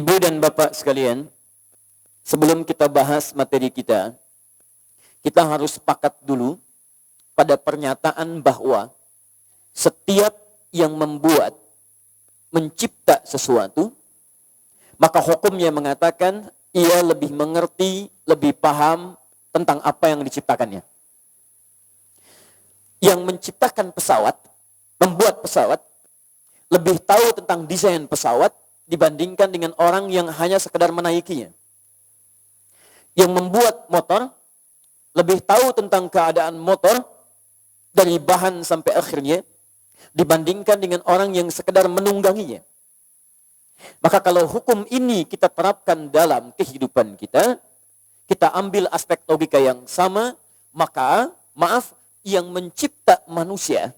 Ibu dan Bapak sekalian, sebelum kita bahas materi kita harus sepakat dulu pada pernyataan bahwa setiap yang membuat, mencipta sesuatu, maka hukumnya mengatakan ia lebih mengerti, lebih paham tentang apa yang diciptakannya. Yang menciptakan pesawat, membuat pesawat, lebih tahu tentang desain pesawat dibandingkan dengan orang yang hanya sekedar menaikinya. Yang membuat motor lebih tahu tentang keadaan motor dari bahan sampai akhirnya dibandingkan dengan orang yang sekedar menungganginya. Maka kalau hukum ini kita terapkan dalam kehidupan kita ambil aspek logika yang sama, maka yang mencipta manusia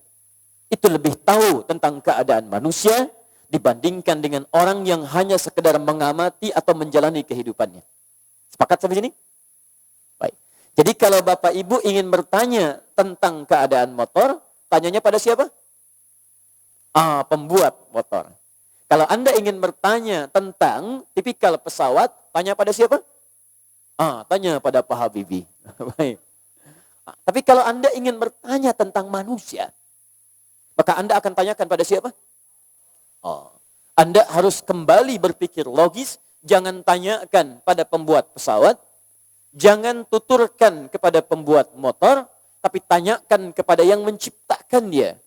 itu lebih tahu tentang keadaan manusia dibandingkan dengan orang yang hanya sekedar mengamati atau menjalani kehidupannya. Sepakat sampai sini? Baik. Jadi kalau Bapak Ibu ingin bertanya tentang keadaan motor, tanyanya pada siapa? Pembuat motor. Kalau Anda ingin bertanya tentang tipikal pesawat, tanya pada siapa? Tanya pada Pak Habibie. Baik. Tapi kalau Anda ingin bertanya tentang manusia, maka Anda akan tanyakan pada siapa? Anda harus kembali berpikir logis, jangan tanyakan pada pembuat pesawat, jangan tuturkan kepada pembuat motor, tapi tanyakan kepada yang menciptakan dia.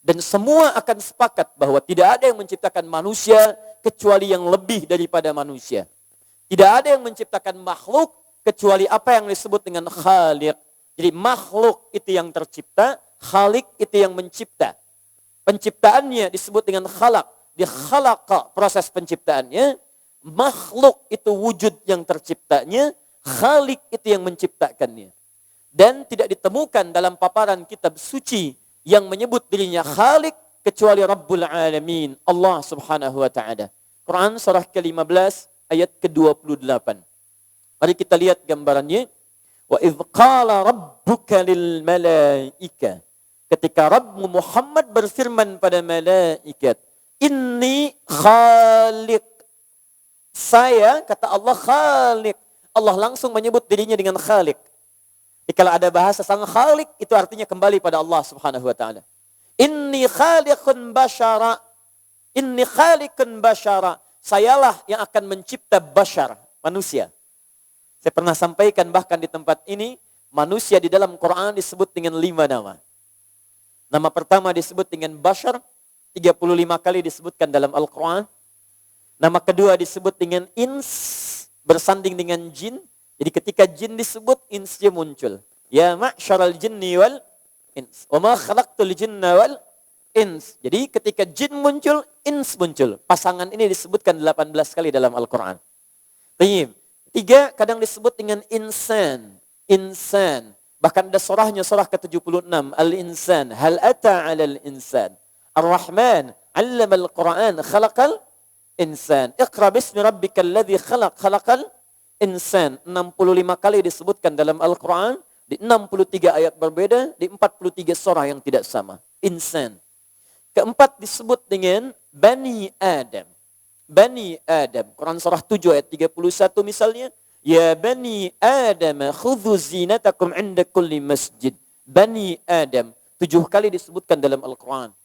Dan semua akan sepakat bahwa tidak ada yang menciptakan manusia kecuali yang lebih daripada manusia. Tidak ada yang menciptakan makhluk kecuali apa yang disebut dengan khaliq. Jadi makhluk itu yang tercipta, khaliq itu yang mencipta. Penciptaannya disebut dengan khalaq. Di khalaqa proses penciptaannya, makhluk itu wujud yang terciptanya, khaliq itu yang menciptakannya. Dan tidak ditemukan dalam paparan kitab suci yang menyebut dirinya khaliq kecuali Rabbul Alamin, Allah Subhanahu wa taala. Quran surah ke-15 ayat ke-28. Mari kita lihat gambarannya. Wa idz qala rabbuka lil malaika. Ketika Rabbmu Muhammad berfirman pada malaikat, inni khaliq. Saya, kata Allah, khaliq. Allah langsung menyebut dirinya dengan khaliq. Jadi kalau ada bahasa sang khaliq, itu artinya kembali pada Allah Subhanahu wa taala. Inni khaliqun bashara. Inni khaliqun bashara. Sayalah yang akan mencipta bashar, manusia. Saya pernah sampaikan bahkan di tempat ini, manusia di dalam Quran disebut dengan 5 nama. Nama pertama disebut dengan bashar, 35 kali disebutkan dalam Al-Quran. Nama kedua disebut dengan ins, bersanding dengan jin. Jadi ketika jin disebut, insnya muncul. Ya ma'syaral jinni wal ins. Wa ma khalaqtul jinna wal ins. Jadi ketika jin muncul, ins muncul. Pasangan ini disebutkan 18 kali dalam Al-Quran. Tiga kadang disebut dengan insan. Insan. Bahkan ada surahnya, surah ke-76. Al-insan. Hal ata alal insan. Ar-Rahman, 'allama al-Qur'an, khalaqal insan. Iqra bismi rabbikal ladzi khalaq, khalaqal insan. 65 kali disebutkan dalam Al-Qur'an, di 63 ayat berbeda, di 43 surah yang tidak sama. Insan. Keempat disebut dengan Bani Adam. Bani Adam. Quran surah 7 ayat 31 misalnya, ya Bani Adam, khudhu zinatakum 'inda kulli masjid. Bani Adam. 7 kali disebutkan dalam Al-Quran.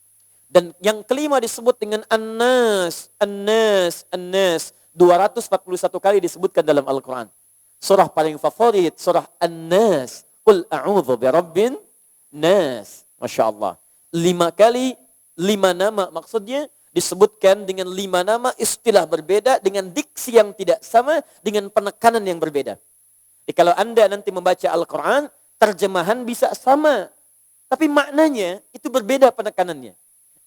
Dan yang kelima disebut dengan An-Nas, An-Nas, An-Nas. 241 kali disebutkan dalam Al-Quran. Surah paling favorit, surah An-Nas. Qul a'udhu birabbin nas. Masya Allah. 5 kali, 5 nama maksudnya disebutkan dengan 5 nama, istilah berbeda, dengan diksi yang tidak sama, dengan penekanan yang berbeda. Jadi kalau Anda nanti membaca Al-Quran, terjemahan bisa sama. Tapi maknanya itu berbeda penekanannya.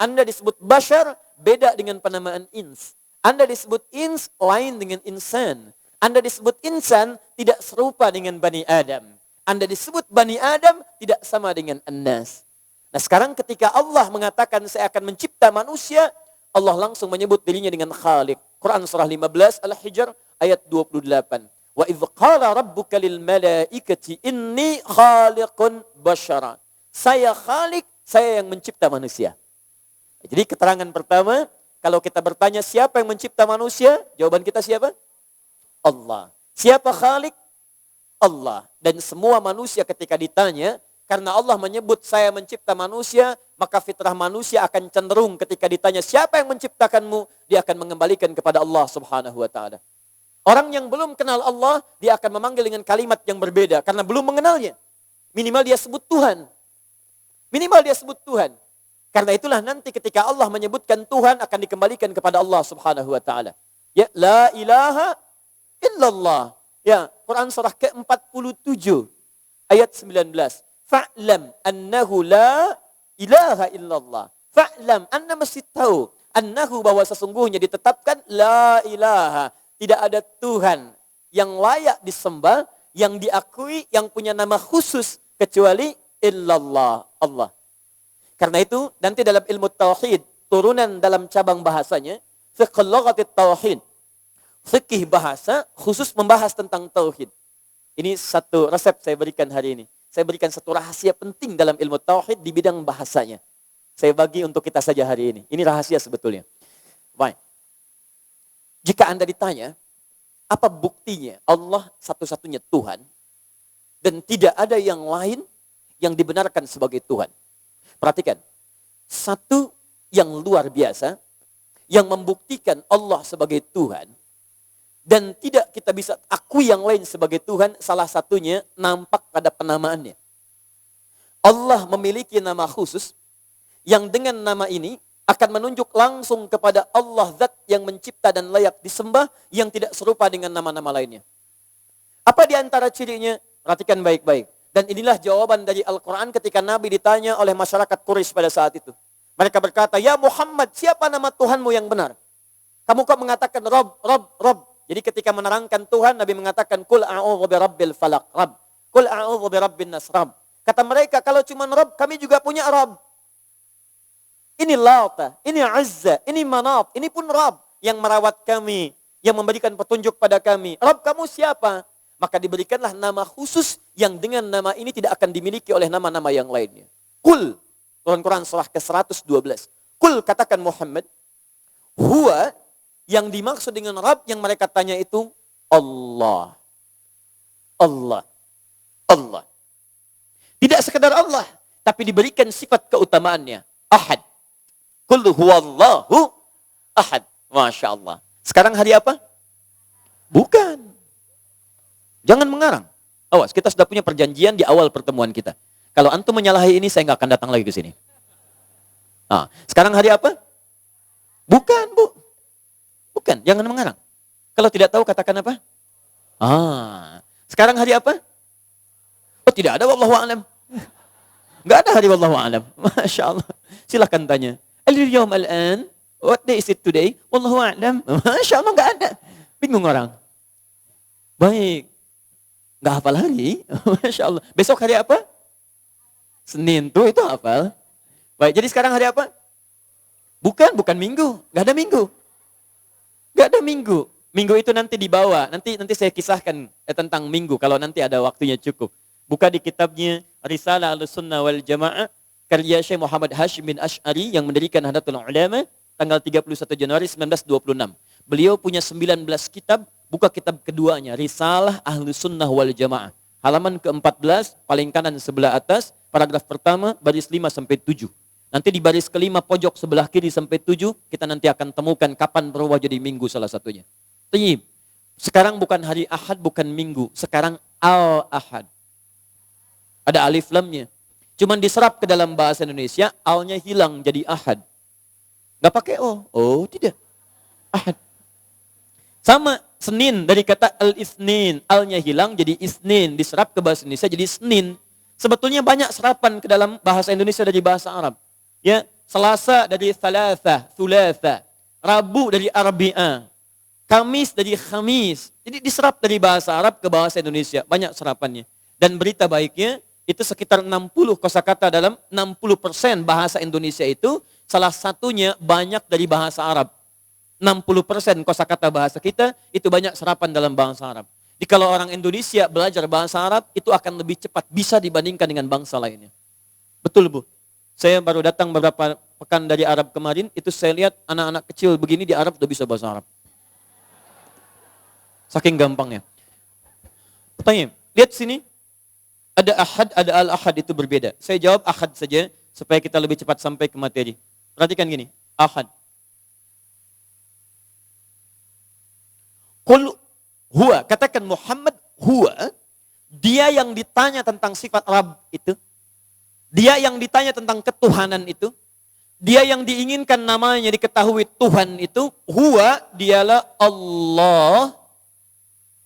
Anda disebut bashar, beda dengan penamaan ins. Anda disebut ins, lain dengan insan. Anda disebut insan, tidak serupa dengan Bani Adam. Anda disebut Bani Adam, tidak sama dengan An-Nas. Nah sekarang ketika Allah mengatakan saya akan mencipta manusia, Allah langsung menyebut dirinya dengan khaliq. Quran surah 15 Al-Hijr ayat 28. Wa idz qala rabbuka lil malaikati inni khaliqun bashara. Saya khaliq, saya yang mencipta manusia. Jadi keterangan pertama, Kalau kita bertanya siapa yang mencipta manusia, jawaban kita siapa? Allah. Siapa Khalik? Allah. Dan semua manusia ketika ditanya, karena Allah menyebut saya mencipta manusia, maka fitrah manusia akan cenderung ketika ditanya siapa yang menciptakanmu, dia akan mengembalikan kepada Allah Subhanahu wa taala. Orang yang belum kenal Allah, dia akan memanggil dengan kalimat yang berbeda karena belum mengenalnya. Minimal dia sebut Tuhan. Minimal dia sebut Tuhan. Karena itulah nanti ketika Allah menyebutkan Tuhan akan dikembalikan kepada Allah Subhanahu wa taala. Ya, la ilaha illallah. Ya, Quran surah ke-47 ayat 19. Fa'lam annahu la ilaha illallah. Fa'lam, Anda mesti tahu annahu, bahwa sesungguhnya ditetapkan la ilaha, tidak ada Tuhan yang layak disembah, yang diakui, yang punya nama khusus kecuali illallah, Allah. Karena itu nanti dalam ilmu tauhid, turunan dalam cabang bahasanya, fiqh lughatit tauhid, fikih bahasa khusus membahas tentang tauhid. Ini satu resep saya berikan hari ini. Saya berikan satu rahasia penting dalam ilmu tauhid di bidang bahasanya. Saya bagi untuk kita saja hari ini. Ini rahasia sebetulnya. Baik. Jika Anda ditanya, apa buktinya Allah satu-satunya Tuhan dan tidak ada yang lain yang dibenarkan sebagai Tuhan? Perhatikan, satu yang luar biasa, yang membuktikan Allah sebagai Tuhan, dan tidak kita bisa akui yang lain sebagai Tuhan, salah satunya nampak pada penamaannya. Allah memiliki nama khusus, yang dengan nama ini akan menunjuk langsung kepada Allah zat yang mencipta dan layak disembah, yang tidak serupa dengan nama-nama lainnya. Apa di antara cirinya? Perhatikan baik-baik. Dan inilah jawaban dari Al-Quran ketika Nabi ditanya oleh masyarakat Quraisy pada saat itu. Mereka berkata, ya Muhammad, siapa nama Tuhanmu yang benar? Kamu kok mengatakan Rob, Rob, Rob. Jadi ketika menerangkan Tuhan, Nabi mengatakan, Kul a'udhu birabbil falak, Rabb. Kul a'udhu birabbin nas, Rabb. Kata mereka, kalau cuma Rob, kami juga punya Rabb. Ini Lata, ini Azza, ini Manat, ini pun Rabb yang merawat kami, yang memberikan petunjuk pada kami. Rabb, kamu siapa? Maka diberikanlah nama khusus yang dengan nama ini tidak akan dimiliki oleh nama-nama yang lainnya. Kul, Quran surah ke-112. Kul, katakan Muhammad, huwa, yang dimaksud dengan Rabb yang mereka tanya itu Allah. Allah. Allah. Tidak sekedar Allah, tapi diberikan sifat keutamaannya. Ahad. Kul huwallahu ahad. Masya Allah. Sekarang hari apa? Bukan. Jangan mengarang. Awas, kita sudah punya perjanjian di awal pertemuan kita. Kalau antum menyalahi ini, saya nggak akan datang lagi ke sini. Nah, sekarang hari apa? Bukan, Bu. Bukan, jangan mengarang. Kalau tidak tahu, katakan apa? Sekarang hari apa? Oh, tidak ada, wallahu a'lam. Nggak ada hari wallahu a'lam. Masya Allah. Silahkan tanya. Al-yawm al-an, what day is it today? Wallahu a'lam. Masya Allah, nggak ada. Bingung orang. Baik. Nggak hafal hari? Masya Allah. Besok hari apa? Senin tuh itu hafal. Baik, jadi sekarang hari apa? Bukan minggu. Nggak ada minggu. Nggak ada minggu. Minggu itu nanti dibawa. Nanti saya kisahkan tentang minggu kalau nanti ada waktunya cukup. Buka di kitabnya Risalah Ahlussunnah wal Jamaah karya Syekh Muhammad Hashim bin Asy'ari yang mendirikan Nahdlatul Ulama tanggal 31 Januari 1926. Beliau punya 19 kitab. Buka kitab keduanya, Risalah Ahlussunnah wal Jamaah. Halaman ke-14, paling kanan sebelah atas, paragraf pertama, baris 5 sampai 7. Nanti di baris kelima pojok sebelah kiri sampai 7, kita nanti akan temukan kapan berubah jadi minggu salah satunya. Tayyib. Sekarang bukan hari Ahad, bukan minggu. Sekarang Al-Ahad. Ada alif lamnya. Cuman diserap ke dalam bahasa Indonesia, al-nya hilang jadi Ahad. Nggak pakai O. Oh, tidak. Ahad. Sama Senin dari kata al-isnin, al-nya hilang jadi isnin, diserap ke bahasa Indonesia jadi Senin. Sebetulnya banyak serapan ke dalam bahasa Indonesia dari bahasa Arab. Ya, Selasa dari thalatha, thulatha, Rabu dari arbi'a, Kamis dari khamis. Jadi diserap dari bahasa Arab ke bahasa Indonesia, banyak serapannya. Dan berita baiknya itu sekitar 60 kosakata dalam 60% bahasa Indonesia itu salah satunya banyak dari bahasa Arab. 60% kosakata bahasa kita itu banyak serapan dalam bahasa Arab. Jadi kalau orang Indonesia belajar bahasa Arab itu akan lebih cepat bisa dibandingkan dengan bangsa lainnya. Betul, Bu. Saya baru datang beberapa pekan dari Arab kemarin, itu saya lihat anak-anak kecil begini di Arab udah bisa bahasa Arab. Saking gampangnya. Pertanyaan, lihat sini. Ada ahad, ada al-ahad, itu berbeda. Saya jawab ahad saja, supaya kita lebih cepat sampai ke materi. Perhatikan gini, ahad. Qul huwa, katakan Muhammad huwa, dia yang ditanya tentang sifat Rabb itu, dia yang ditanya tentang ketuhanan itu, dia yang diinginkan namanya diketahui Tuhan itu, huwa, dialah Allah,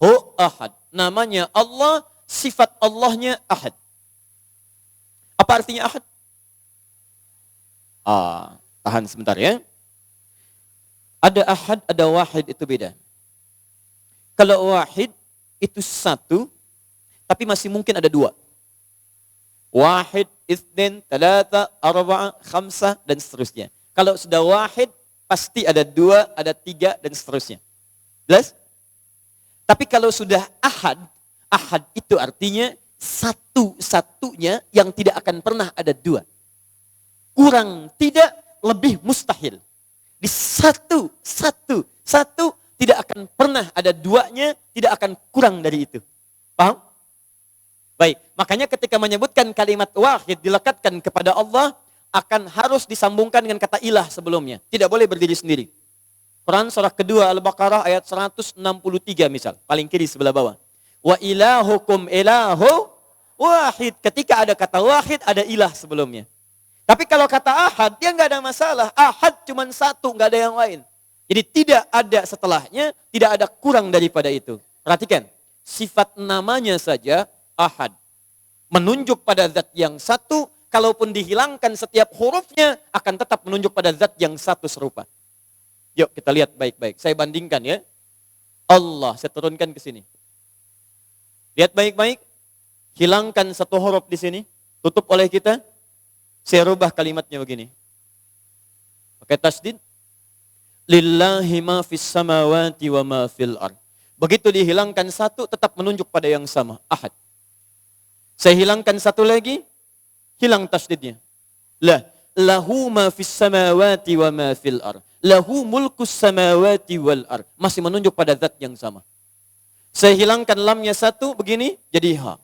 hu ahad. Namanya Allah, sifat Allahnya ahad. Apa artinya ahad? Tahan sebentar ya. Ada ahad, ada wahid, itu beda. Kalau wahid itu satu, tapi masih mungkin ada dua. Wahid, itsnin, talata, arba'a, khamsah, dan seterusnya. Kalau sudah wahid, pasti ada dua, ada tiga, dan seterusnya. Jelas? Tapi kalau sudah ahad, ahad itu artinya satu-satunya yang tidak akan pernah ada dua. Kurang tidak, lebih mustahil. Di satu, tidak akan pernah ada duanya, tidak akan kurang dari itu. Paham? Baik, makanya ketika menyebutkan kalimat wahid dilekatkan kepada Allah, akan harus disambungkan dengan kata ilah sebelumnya. Tidak boleh berdiri sendiri. Quran surah kedua Al-Baqarah ayat 163 misal, paling kiri sebelah bawah. Wa ilahukum ilahu wahid. Ketika ada kata wahid, ada ilah sebelumnya. Tapi kalau kata ahad, dia nggak ada masalah. Ahad cuma satu, nggak ada yang lain. Jadi tidak ada setelahnya, tidak ada kurang daripada itu. Perhatikan, sifat namanya saja ahad. Menunjuk pada zat yang satu, kalaupun dihilangkan setiap hurufnya, akan tetap menunjuk pada zat yang satu serupa. Yuk kita lihat baik-baik. Saya bandingkan ya. Allah, saya turunkan ke sini. Lihat baik-baik. Hilangkan satu huruf di sini. Tutup oleh kita. Saya rubah kalimatnya begini. Pakai tasdid. Lillahi ma fis samawati wa ma fil ard. Begitu dihilangkan satu, tetap menunjuk pada yang sama. Ahad. Saya hilangkan satu lagi. Hilang tasdidnya. Lahu ma fis samawati wa ma fil ard. Lahu mulkus samawati wal ard. Masih menunjuk pada zat yang sama. Saya hilangkan lamnya satu, begini, jadi ha.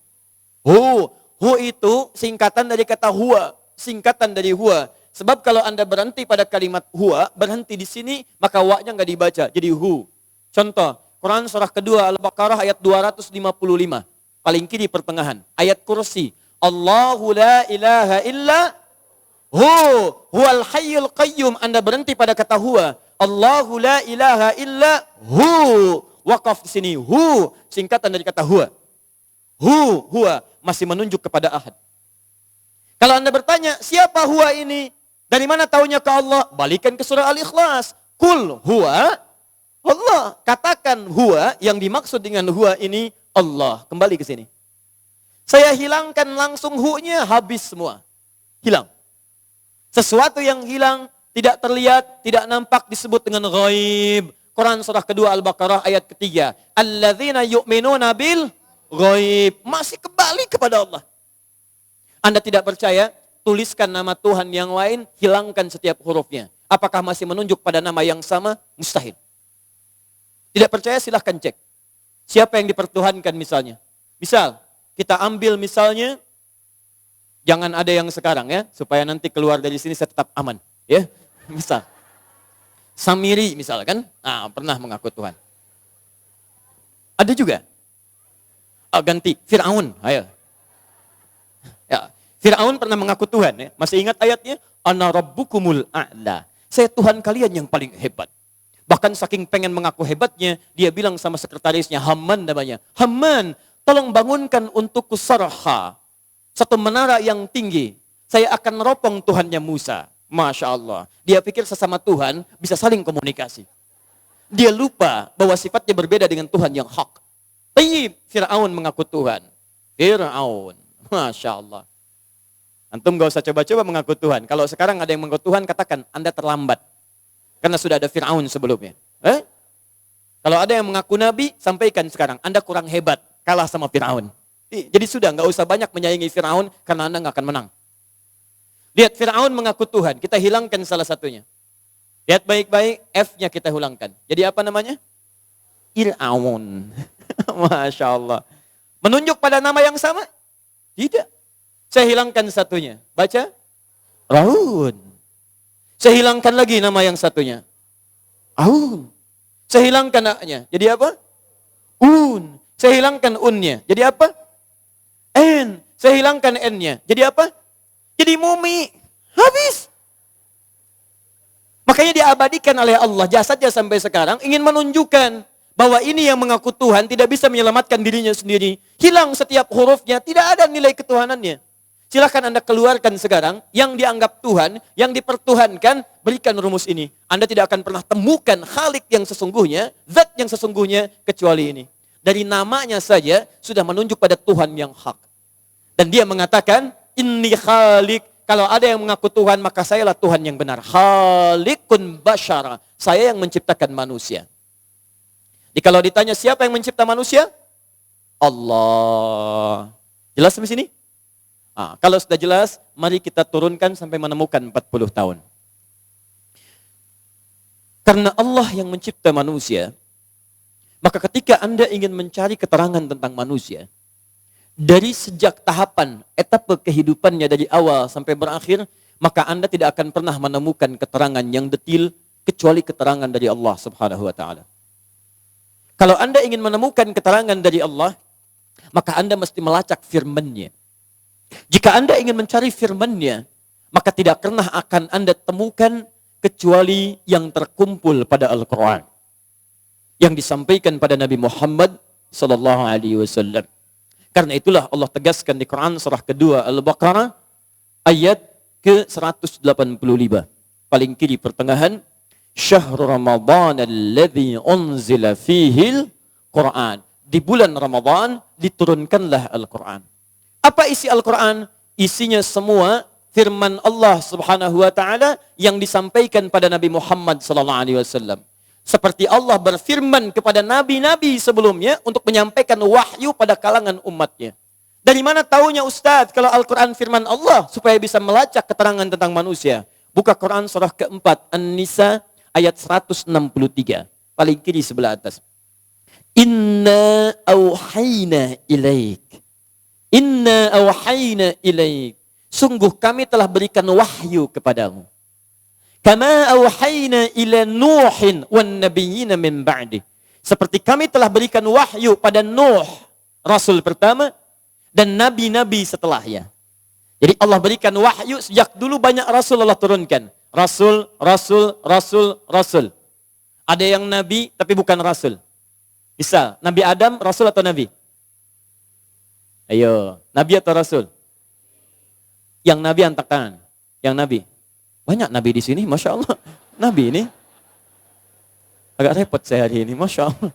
Hu itu singkatan dari kata huwa. Singkatan dari huwa. Sebab kalau Anda berhenti pada kalimat huwa, berhenti di sini, maka wa-nya nggak dibaca, jadi hu. Contoh, Quran surah kedua Al-Baqarah ayat 255. Paling kiri pertengahan. Ayat kursi. Allahu la ilaha illa huwal hayyul qayyum. Anda berhenti pada kata huwa. Allahu la ilaha illa hu. Wakaf di sini. Hu. Singkatan dari kata huwa. Huwa. Masih menunjuk kepada ahad. Kalau Anda bertanya, siapa huwa ini? Dari mana taunya ke Allah? Balikan ke surah Al-Ikhlas. Kul huwa Allah. Katakan huwa, yang dimaksud dengan huwa ini Allah. Kembali ke sini. Saya hilangkan langsung hu-nya, habis semua. Hilang. Sesuatu yang hilang, tidak terlihat, tidak nampak, disebut dengan ghaib. Quran surah kedua Al-Baqarah ayat ketiga. Alladzina yu'minuna bil ghaib. Masih kembali kepada Allah. Anda tidak percaya? Tuliskan nama Tuhan yang lain, hilangkan setiap hurufnya. Apakah masih menunjuk pada nama yang sama? Mustahil. Tidak percaya silahkan cek. Siapa yang dipertuhankan misalnya? Misal, kita ambil misalnya, jangan ada yang sekarang ya, supaya nanti keluar dari sini saya tetap aman. Ya, misal. Samiri misalkan, pernah mengaku Tuhan. Ada juga. Ganti, Fir'aun, ayo. Ya, Fir'aun pernah mengaku Tuhan ya. Masih ingat ayatnya? Ana rabbukumul a'la. Saya Tuhan kalian yang paling hebat. Bahkan saking pengen mengaku hebatnya, dia bilang sama sekretarisnya, Haman namanya. Haman, tolong bangunkan untukku sarha. Satu menara yang tinggi. Saya akan meropong Tuhannya Musa. Masya Allah. Dia pikir sesama Tuhan bisa saling komunikasi. Dia lupa bahwa sifatnya berbeda dengan Tuhan yang hak. Tapi Fir'aun mengaku Tuhan. Fir'aun. Masya Allah. Antum gak usah coba-coba mengaku Tuhan. Kalau sekarang ada yang mengaku Tuhan, katakan Anda terlambat. Karena sudah ada Fir'aun sebelumnya. Kalau ada yang mengaku Nabi, sampaikan sekarang. Anda kurang hebat, kalah sama Fir'aun. Jadi sudah, gak usah banyak menyaingi Fir'aun, karena Anda gak akan menang. Lihat Fir'aun mengaku Tuhan, kita hilangkan salah satunya. Lihat baik-baik, F-nya kita hilangkan. Jadi apa namanya? Fir'aun. Masya Allah. Menunjuk pada nama yang sama? Tidak. Saya hilangkan satunya. Baca. Raun. Saya hilangkan lagi nama yang satunya. Aun. Saya hilangkan A-nya. Jadi apa? Un. Saya hilangkan unnya. Jadi apa? N. Saya hilangkan N-nya. Jadi apa? Jadi mumi. Habis. Makanya diabadikan oleh Allah jasadnya sampai sekarang ingin menunjukkan bahwa ini yang mengaku Tuhan tidak bisa menyelamatkan dirinya sendiri. Hilang setiap hurufnya, tidak ada nilai ketuhanannya. Silahkan Anda keluarkan sekarang yang dianggap Tuhan, yang dipertuhankan, berikan rumus ini. Anda tidak akan pernah temukan Khalik yang sesungguhnya, zat yang sesungguhnya kecuali ini. Dari namanya saja sudah menunjuk pada Tuhan yang hak. Dan dia mengatakan, inni Khalik. Kalau ada yang mengaku Tuhan, maka sayalah Tuhan yang benar. Khalikun basyara. Saya yang menciptakan manusia. Jadi kalau ditanya siapa yang mencipta manusia? Allah. Jelas sampai sini? Kalau sudah jelas, mari kita turunkan sampai menemukan 40 tahun. Karena Allah yang mencipta manusia, maka ketika Anda ingin mencari keterangan tentang manusia, dari sejak tahapan, etapa kehidupannya dari awal sampai berakhir, maka Anda tidak akan pernah menemukan keterangan yang detil, kecuali keterangan dari Allah subhanahu wa ta'ala. Kalau Anda ingin menemukan keterangan dari Allah, maka Anda mesti melacak firman-Nya. Jika Anda ingin mencari firman-Nya, maka tidak pernah akan Anda temukan kecuali yang terkumpul pada Al-Quran. Yang disampaikan pada Nabi Muhammad sallallahu alaihi wasallam. Karena itulah Allah tegaskan di Quran surah kedua Al-Baqarah ayat ke-185. Paling kiri pertengahan, Syahrul Ramadan alladzi unzila fihil Quran. Di bulan Ramadan diturunkanlah Al-Quran. Apa isi Al-Quran? Isinya semua firman Allah Subhanahu wa taala yang disampaikan pada Nabi Muhammad sallallahu alaihi wasallam. Seperti Allah berfirman kepada nabi-nabi sebelumnya untuk menyampaikan wahyu pada kalangan umatnya. Dari mana taunya Ustaz kalau Al-Quran firman Allah supaya bisa melacak keterangan tentang manusia? Buka Quran surah keempat An-Nisa ayat 163. Paling kiri sebelah atas. Inna auhayna ilaik. Inna auhayna ilaik. Sungguh kami telah berikan wahyu kepadamu. Kama auhayna ila Nuhin wan nabiyina min ba'di. Seperti kami telah berikan wahyu pada Nuh, rasul pertama, dan nabi-nabi setelahnya. Jadi Allah berikan wahyu sejak dulu banyak rasul Allah turunkan. Rasul, rasul, rasul, rasul. Ada yang nabi tapi bukan rasul. Misal, Nabi Adam rasul atau nabi? Ayo, nabi atau rasul? Yang nabi angkat tangan. Yang nabi. Banyak nabi di sini, Masya Allah. Nabi ini. Agak repot saya hari ini, Masya Allah.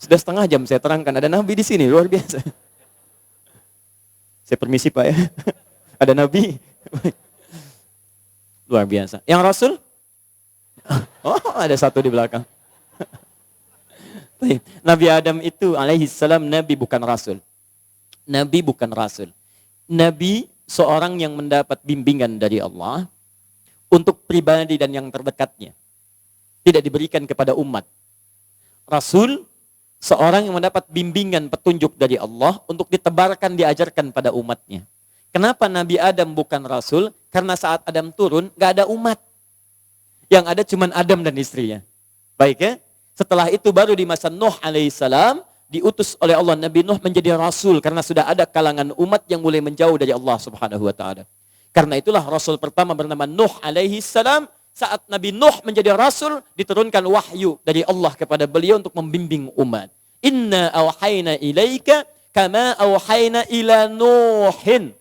Sudah setengah jam saya terangkan, ada nabi di sini, luar biasa. Saya permisi Pak ya. Ada nabi. Luar biasa. Yang rasul? Oh, ada satu di belakang. Nabi Adam itu alaihi salam nabi bukan rasul. Nabi bukan rasul. Nabi seorang yang mendapat bimbingan dari Allah untuk pribadi dan yang terdekatnya. Tidak diberikan kepada umat. Rasul, seorang yang mendapat bimbingan petunjuk dari Allah untuk ditebarkan, diajarkan pada umatnya. Kenapa Nabi Adam bukan Rasul? Karena saat Adam turun, gak ada umat. Yang ada cuma Adam dan istrinya. Baik ya? Setelah itu baru di masa Nuh alaihissalam, diutus oleh Allah Nabi Nuh menjadi Rasul karena sudah ada kalangan umat yang mulai menjauh dari Allah subhanahu wa ta'ala. Karena itulah Rasul pertama bernama Nuh alaihi salam. Saat Nabi Nuh menjadi Rasul, diturunkan wahyu dari Allah kepada beliau untuk membimbing umat. Inna awhayna ilaika kama awhayna ila Nuhin.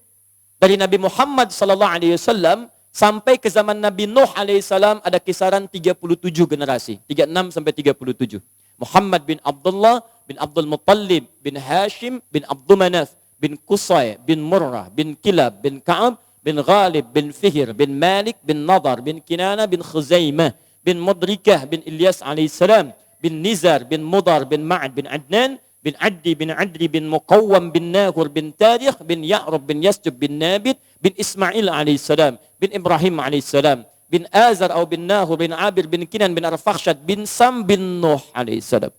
Dari Nabi Muhammad sallallahu alaihi wasallam sampai ke zaman Nabi Nuh alaihi salam ada kisaran 37 generasi. 36 sampai 37. Muhammad bin Abdullah bin Abdul Muttalib bin Hashim bin Abdul Manaf bin Qusay bin Murrah bin Kilab bin Ka'ab bin Ghalib bin Fihr bin Malik bin Nadar bin Kinana bin Khuzaimah bin Mudrikah bin Ilyas alaihissalam bin Nizar bin Mudar bin Ma'ad bin Adnan bin Addi bin Adri bin Muqawwam bin Nahur bin Tarikh bin Ya'rub bin Yasjub bin Nabit bin Ismail alaihissalam bin Ibrahim alaihissalam bin Azar atau bin Nahur bin Abir bin Kinan bin Arfakhshad bin Sam bin Nuh alaihissalam.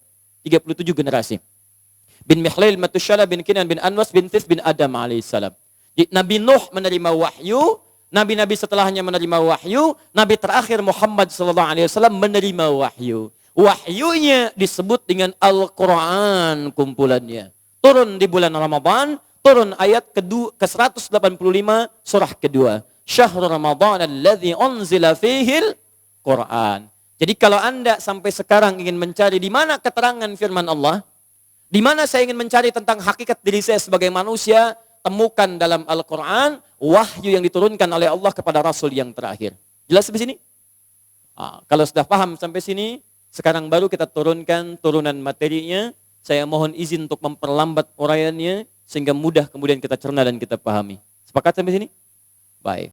37 generasi. Bin Mihlail Matushala bin Kinan bin Anwas bin Tis bin Adam alaihissalam. Nabi Nuh menerima wahyu, nabi-nabi setelahnya menerima wahyu, nabi terakhir Muhammad SAW menerima wahyu. Wahyunya disebut dengan Al-Quran kumpulannya. Turun di bulan Ramadan, turun ayat ke-185 surah kedua. Syahrul Ramadan alladzi unzila fihil Quran. Jadi kalau Anda sampai sekarang ingin mencari di mana keterangan firman Allah, di mana saya ingin mencari tentang hakikat diri saya sebagai manusia, temukan dalam Al-Quran wahyu yang diturunkan oleh Allah kepada Rasul yang terakhir. Jelas sampai sini? Kalau sudah paham sampai sini, sekarang baru kita turunkan turunan materinya. Saya mohon izin untuk memperlambat uraiannya sehingga mudah kemudian kita cerna dan kita pahami. Sepakat sampai sini? Baik.